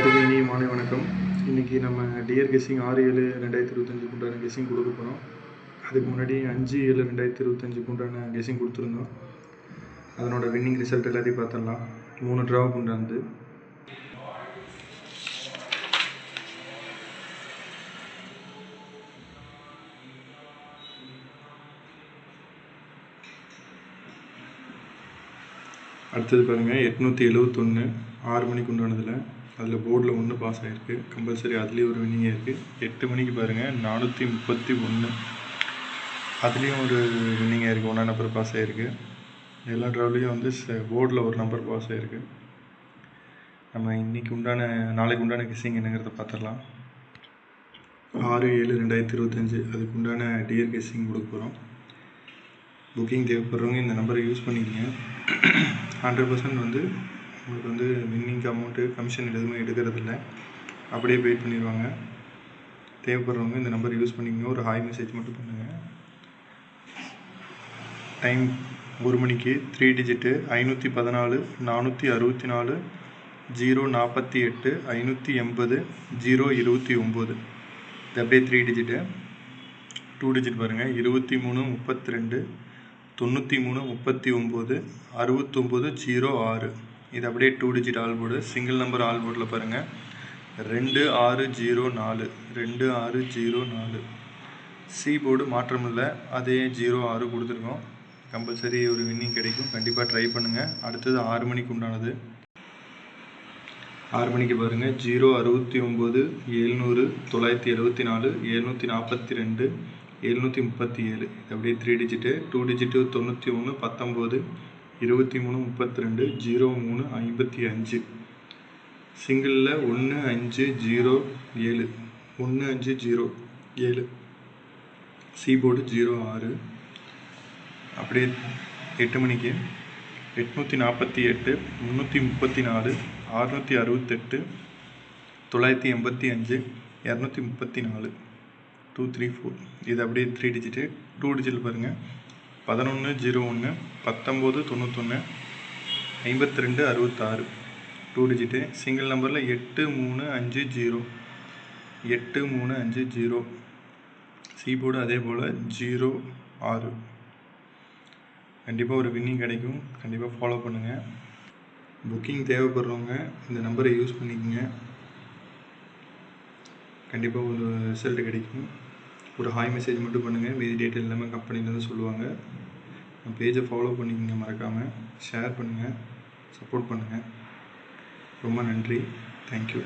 எல்லாருக்கும் இனிய மாலை வணக்கம். இன்றைக்கி நம்ம டியர் கெஸ்ஸிங் 6/7/2025 உண்டான கெஸ்ஸிங் கொடுக்க போகிறோம். அதுக்கு முன்னாடி 5/7/2025 உண்டான கெஸ்ஸிங் கொடுத்துருந்தோம். அதனோட வின்னிங் ரிசல்ட் எல்லாத்தையும் பார்த்துடலாம். 3 ட்ராவுக்கு உண்டானது. அடுத்தது பாருங்கள், 871 6 மணிக்கு உண்டானதில் அதில் போர்டில் 1 பாஸ் ஆகிருக்கு. கம்பல்சரி அதுலேயும் ஒரு வின்னிங் இருக்குது. 8 மணிக்கு பாருங்கள் 431 அதுலேயும் ஒரு வின்னிங் ஆகிருக்கு. 1 நம்பர் பாஸ் ஆகிருக்கு. எல்லா ட்ராவ்லேயும் வந்து போர்டில் ஒரு நம்பர் பாஸ் ஆகிருக்கு. நம்ம நாளைக்கு உண்டான கெஸ்ஸிங் என்னங்கிறத பார்த்துடலாம். 6/7/2025 அதுக்கு உண்டான டியர் கெஸ்ஸிங் கொடுக்க போகிறோம். புக்கிங் தேவைப்படுறவங்க இந்த நம்பரை யூஸ் பண்ணிக்கங்க. 100% வந்து உங்களுக்கு வந்து வின்னிங் அமௌண்ட்டு கமிஷன் எதுவுமே எடுக்கிறதில்ல, அப்படியே பே பண்ணிடுவாங்க. தேவைப்படுறவங்க இந்த நம்பர் யூஸ் பண்ணிக்கங்க. ஒரு ஹாய் மெசேஜ் மட்டும் பண்ணுங்கள். டைம் 1 மணிக்கு 3 டிஜிட்டு 514 464 048 580 029. இது அப்படியே 3 டிஜிட்டு. 2 டிஜிட் பாருங்கள், 23 32 93 39 69 06. இது அப்படியே 2 digit all board. Single number all போர்டில் பாருங்கள் 2604 2604. சி போர்டு மாற்றம் இல்லை, அதே 06 கொடுத்துருக்கோம். கம்பல்சரி ஒரு வின்னிங் கிடைக்கும். கண்டிப்பாக ட்ரை பண்ணுங்கள். அடுத்தது 6 மணிக்கு உண்டானது. 6 மணிக்கு பாருங்கள் 069 700 974 742 737. இது அப்படியே 3 டிஜிட்டு. 2 டிஜிட்டு 91 19 23 32 03 55. சிங்கிளில் 1507 1507. C board 06. அப்படியே 8 மணிக்கு 848 334 668 985 234 234. இது அப்படியே 3 டிஜிட்டு. 2 டிஜிட்டில் பாருங்கள் 1101 1991 52 66. 2 டிஜிட்டு. சிங்கிள் நம்பரில் 8350 8350. சி போர்டு அதே போல் 06. கண்டிப்பாக ஒரு வின்னிங் கிடைக்கும். கண்டிப்பாக ஃபாலோ பண்ணுங்கள். புக்கிங் தேவைப்படுறவங்க இந்த நம்பரை யூஸ் பண்ணிக்கோங்க. கண்டிப்பாக ஒரு ரிசல்ட் கிடைக்கும். ஒரு ஹாய் மெசேஜ் மட்டும் பண்ணுங்கள். மீதி டீட்டெயில் எல்லாமே கம்பெனிலேருந்து சொல்லுவாங்க. பேஜை ஃபாலோ பண்ணிக்கோங்க. மறக்காமல் ஷேர் பண்ணுங்கள், சப்போர்ட் பண்ணுங்கள். ரொம்ப நன்றி. தேங்க்யூ.